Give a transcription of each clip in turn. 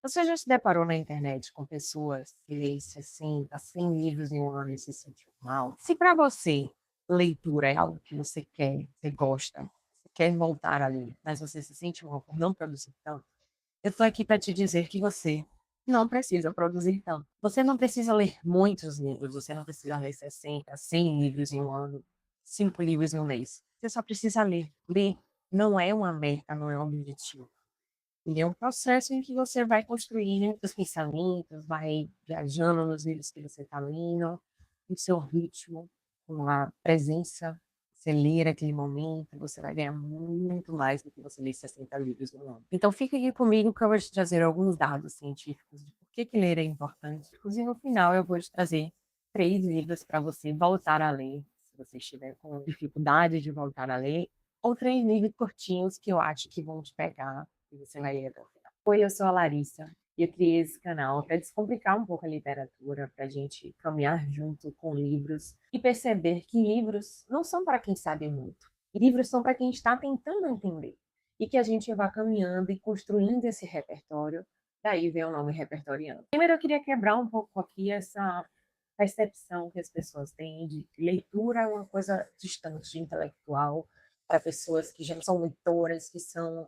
Você já se deparou na internet com pessoas que leem 60, 100 livros em um ano e se sentiu mal? Se para você leitura é algo que você quer, você gosta, você quer voltar ali, mas você se sente mal por não produzir tanto, eu tô aqui para te dizer que você não precisa produzir tanto. Você não precisa ler muitos livros, você não precisa ler 60, 100 livros em um ano, 5 livros em um mês. Você só precisa ler. Ler não é uma meta, não é um objetivo. E é um processo em que você vai construindo os pensamentos, vai viajando nos livros que você está lendo, no seu ritmo, com a presença, você ler aquele momento, você vai ganhar muito mais do que você ler 60 livros no ano. Então fica aqui comigo que eu vou te trazer alguns dados científicos de por que que ler é importante. Inclusive no final eu vou te trazer 3 livros para você voltar a ler, se você estiver com dificuldade de voltar a ler, ou 3 livros curtinhos que eu acho que vão te pegar e você vai ler até o final. Oi, eu sou a Larissa e eu criei esse canal para descomplicar um pouco a literatura, para a gente caminhar junto com livros e perceber que livros não são para quem sabe muito. Livros são para quem está tentando entender. E que a gente vá caminhando e construindo esse repertório. Daí vem o nome repertoriando. Primeiro eu queria quebrar um pouco aqui essa percepção que as pessoas têm de que leitura é uma coisa distante, intelectual, para pessoas que já não são leitoras, que são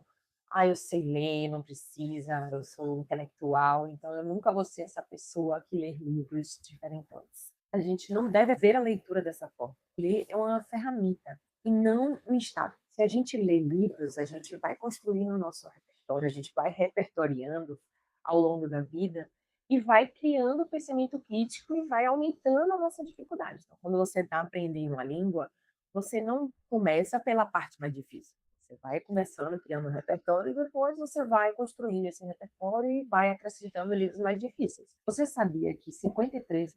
eu sei ler, não precisa, eu sou intelectual, então eu nunca vou ser essa pessoa que lê livros diferentões. A gente não deve ver a leitura dessa forma. Ler é uma ferramenta e não um estado. Se a gente lê livros, a gente vai construindo o nosso repertório, a gente vai repertoriando ao longo da vida e vai criando o pensamento crítico e vai aumentando a nossa dificuldade. Então, quando você está aprendendo uma língua, você não começa pela parte mais difícil. Você vai começando, criando um repertório, e depois você vai construindo esse repertório e vai acrescentando livros mais difíceis. Você sabia que 53%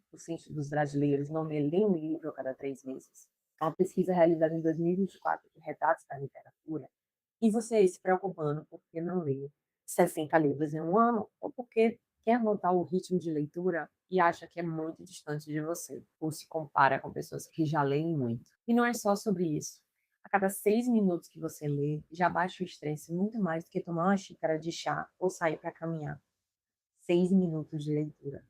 dos brasileiros não leem um livro a cada 3 meses? É uma pesquisa realizada em 2024 de Retratos da Literatura. E você aí se preocupando porque não lê 60 livros em um ano, ou porque quer montar o ritmo de leitura e acha que é muito distante de você, ou se compara com pessoas que já leem muito. E não é só sobre isso. A cada 6 minutos que você lê, já baixa o estresse muito mais do que tomar uma xícara de chá ou sair para caminhar. 6 minutos de leitura.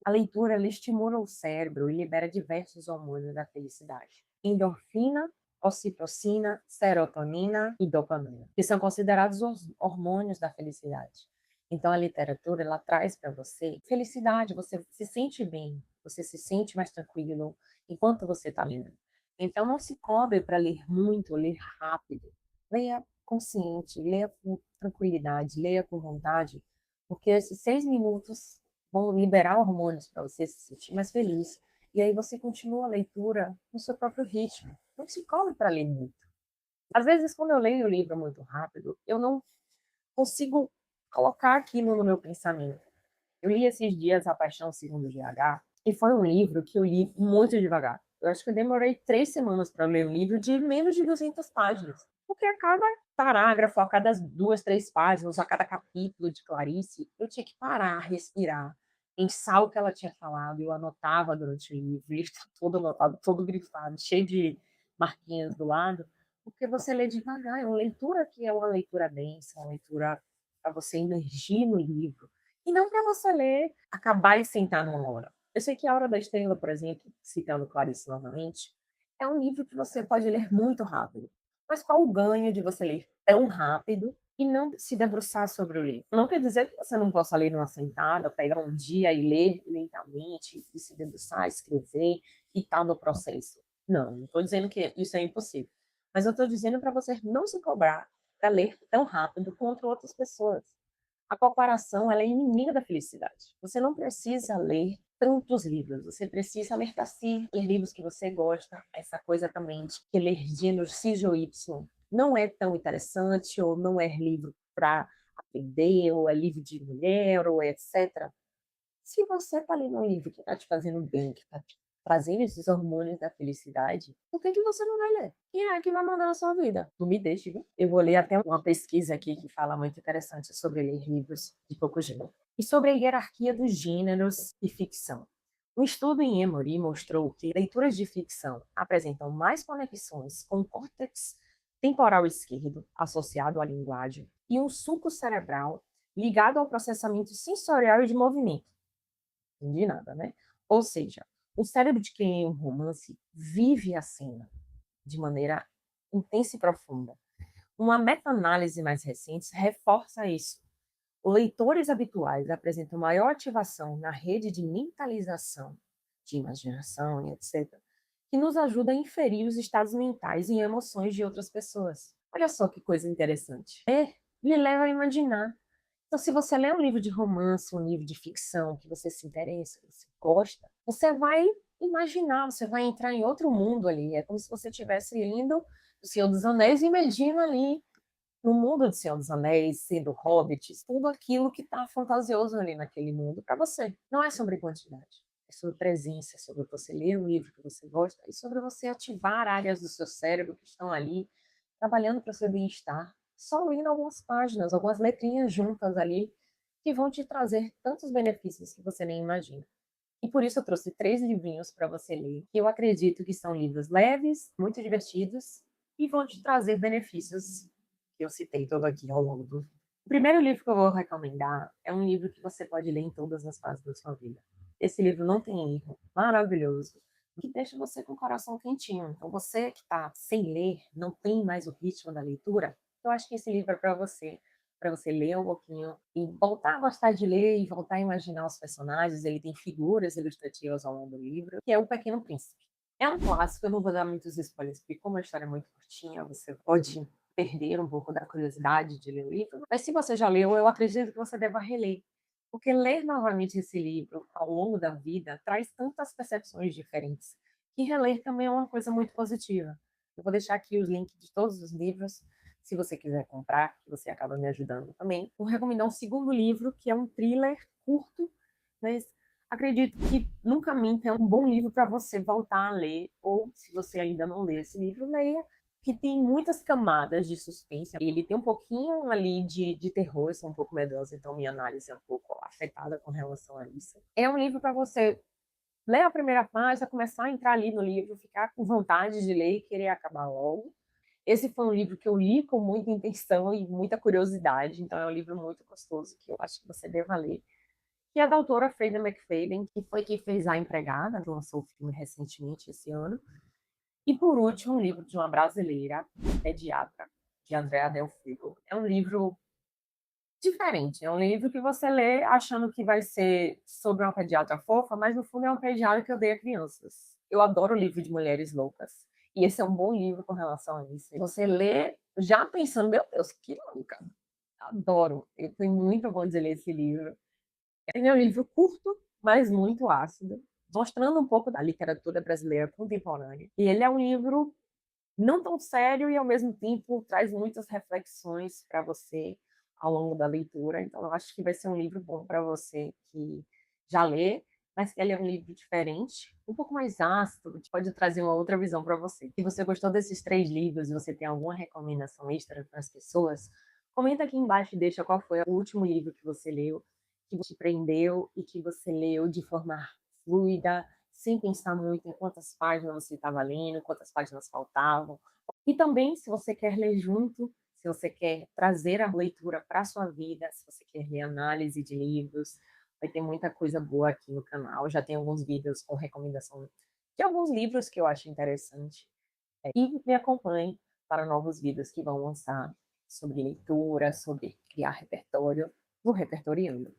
A leitura ela estimula o cérebro e libera diversos hormônios da felicidade. Endorfina, ocitocina, serotonina e dopamina, que são considerados os hormônios da felicidade. Então a literatura ela traz para você felicidade, você se sente bem, você se sente mais tranquilo enquanto você está lendo. Então não se cobre para ler muito, ler rápido. Leia consciente, leia com tranquilidade, leia com vontade, porque esses 6 minutos vão liberar hormônios para você se sentir mais feliz. E aí você continua a leitura no seu próprio ritmo. Não se cobre para ler muito. Às vezes, quando eu leio o livro muito rápido, eu não consigo colocar aquilo no meu pensamento. Eu li esses dias A Paixão Segundo GH e foi um livro que eu li muito devagar. Eu acho que eu demorei 3 semanas para ler um livro de menos de 200 páginas. Porque a cada parágrafo, a cada 2, 3 páginas, a cada capítulo de Clarice, eu tinha que parar, respirar, pensar o que ela tinha falado. Eu anotava durante o livro todo anotado, todo grifado, cheio de marquinhas do lado, porque você lê devagar. É uma leitura que é uma leitura densa, uma leitura para você emergir no livro. E não para você ler, acabar e sentar numa hora. Eu sei que A Hora da Estrela, por exemplo, citando Clarice novamente, é um livro que você pode ler muito rápido. Mas qual o ganho de você ler tão rápido e não se debruçar sobre o livro? Não quer dizer que você não possa ler numa sentada, pegar um dia e ler lentamente, e se debruçar, escrever e tal no processo. Não estou dizendo que isso é impossível. Mas eu estou dizendo para você não se cobrar para ler tão rápido quanto outras pessoas. A comparação ela é inimiga da felicidade. Você não precisa ler tantos livros, você precisa ler para si, ler livros que você gosta. Essa coisa também de que ler gênero X ou Y não é tão interessante, ou não é livro para aprender, ou é livro de mulher, ou etc. Se você está lendo um livro que está te fazendo bem, que está te trazendo esses hormônios da felicidade, por que que você não vai ler? Quem é que vai mandar na sua vida? Não me deixe, viu? Eu vou ler até uma pesquisa aqui que fala muito interessante sobre ler livros de pouco gênero. E sobre a hierarquia dos gêneros e ficção. Um estudo em Emory mostrou que leituras de ficção apresentam mais conexões com o córtex temporal esquerdo, associado à linguagem, e um sulco cerebral ligado ao processamento sensorial e de movimento. Entendi nada, né? Ou seja, o cérebro de quem lê um romance vive a cena de maneira intensa e profunda. Uma meta-análise mais recente reforça isso. Leitores habituais apresentam maior ativação na rede de mentalização, de imaginação e etc., que nos ajuda a inferir os estados mentais e emoções de outras pessoas. Olha só que coisa interessante. Lhe leva a imaginar. Então, se você lê um livro de romance, um livro de ficção que você se interessa, que você gosta, você vai imaginar, você vai entrar em outro mundo ali. É como se você estivesse lendo O Senhor dos Anéis e imergindo ali no mundo do Senhor dos Anéis, sendo hobbits, tudo aquilo que está fantasioso ali naquele mundo para você. Não é sobre quantidade, é sobre presença, é sobre você ler um livro que você gosta e sobre você ativar áreas do seu cérebro que estão ali trabalhando para o seu bem-estar, só lendo algumas páginas, algumas letrinhas juntas ali, que vão te trazer tantos benefícios que você nem imagina. E por isso eu trouxe 3 livrinhos para você ler, que eu acredito que são livros leves, muito divertidos e vão te trazer benefícios que eu citei todo aqui ao longo do. O primeiro livro que eu vou recomendar é um livro que você pode ler em todas as fases da sua vida. Esse livro não tem erro, maravilhoso, que deixa você com o coração quentinho. Então, você que está sem ler, não tem mais o ritmo da leitura, eu acho que esse livro é para você ler um pouquinho e voltar a gostar de ler e voltar a imaginar os personagens. Ele tem figuras ilustrativas ao longo do livro, que é O Pequeno Príncipe. É um clássico, eu não vou dar muitos spoilers, porque como a história é muito curtinha, você pode perder um pouco da curiosidade de ler o livro. Mas se você já leu, eu acredito que você deva reler. Porque ler novamente esse livro ao longo da vida traz tantas percepções diferentes, que reler também é uma coisa muito positiva. Eu vou deixar aqui os links de todos os livros, se você quiser comprar, que você acaba me ajudando também. Vou recomendar um segundo livro, que é um thriller curto, mas acredito que Nunca Minta é um bom livro para você voltar a ler, ou se você ainda não leu esse livro, leia, que tem muitas camadas de suspense. Ele tem um pouquinho ali de terror, eu sou um pouco medrosa, então minha análise é um pouco afetada com relação a isso. É um livro para você ler a primeira página, começar a entrar ali no livro, ficar com vontade de ler e querer acabar logo. Esse foi um livro que eu li com muita intenção e muita curiosidade, então é um livro muito gostoso que eu acho que você deva ler. E é da autora Freida McFadden, que foi quem fez A Empregada, que lançou o filme recentemente esse ano. E por último, um livro de uma brasileira, pediatra, de Andrea Del Fico. É um livro diferente, é um livro que você lê achando que vai ser sobre uma pediatra fofa, mas no fundo é um pediatra que odeia crianças. Eu adoro livro de mulheres loucas, e esse é um bom livro com relação a isso. Você lê já pensando, meu Deus, que louca. Adoro, eu tenho muito bom de ler esse livro. Ele é um livro curto, mas muito ácido, mostrando um pouco da literatura brasileira contemporânea. E ele é um livro não tão sério e, ao mesmo tempo, traz muitas reflexões para você ao longo da leitura. Então, eu acho que vai ser um livro bom para você que já lê, mas que ele é um livro diferente, um pouco mais ácido, que pode trazer uma outra visão para você. Se você gostou desses 3 livros e você tem alguma recomendação extra para as pessoas, comenta aqui embaixo e deixa qual foi o último livro que você leu, que te prendeu e que você leu de forma fluida, sem pensar muito em quantas páginas você estava lendo, quantas páginas faltavam. E também, se você quer ler junto, se você quer trazer a leitura para a sua vida, se você quer ler análise de livros, vai ter muita coisa boa aqui no canal. Já tem alguns vídeos com recomendação de alguns livros que eu acho interessante. E me acompanhe para novos vídeos que vão lançar sobre leitura, sobre criar repertório no Repertoriando.